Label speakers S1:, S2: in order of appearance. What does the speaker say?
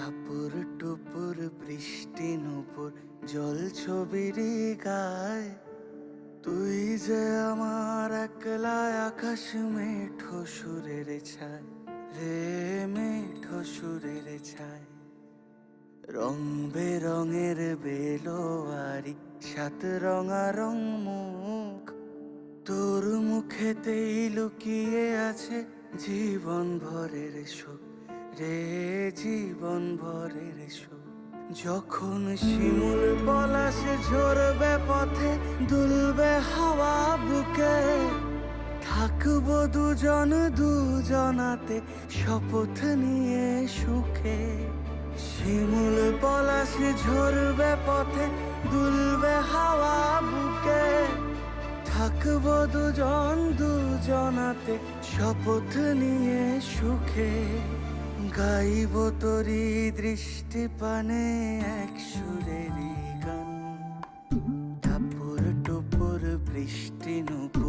S1: টাপুর টুপুর বৃষ্টি নুপুর জল ছবির গায়, তুই যে আমার একলা আকাশ মেঠো সুরের ছায় রে, মেঠো সুরের ছায়। রং বেরঙের বেলোয়ারি সাত রঙারং মুখ, তোর মুখেতেই লুকিয়ে আছে জীবন ভরের সুখ রে, জীবন ভরের সুখ। যখন শিমুল পলাশ ঝরবে পথে, দুলবে হাওয়া বুকে, থাকবো দুজন দুজনাতে শপথ নিয়ে সুখে। শিমুল পলাশ ঝরবে পথে, দুলবে হাওয়া বুকে, থাকবো দুজন দুজনাতে শপথ নিয়ে সুখে। গাইব তোরি দৃষ্টি পানে এক সুরেরই গান, টাপুর টুপুর বৃষ্টি নুপুর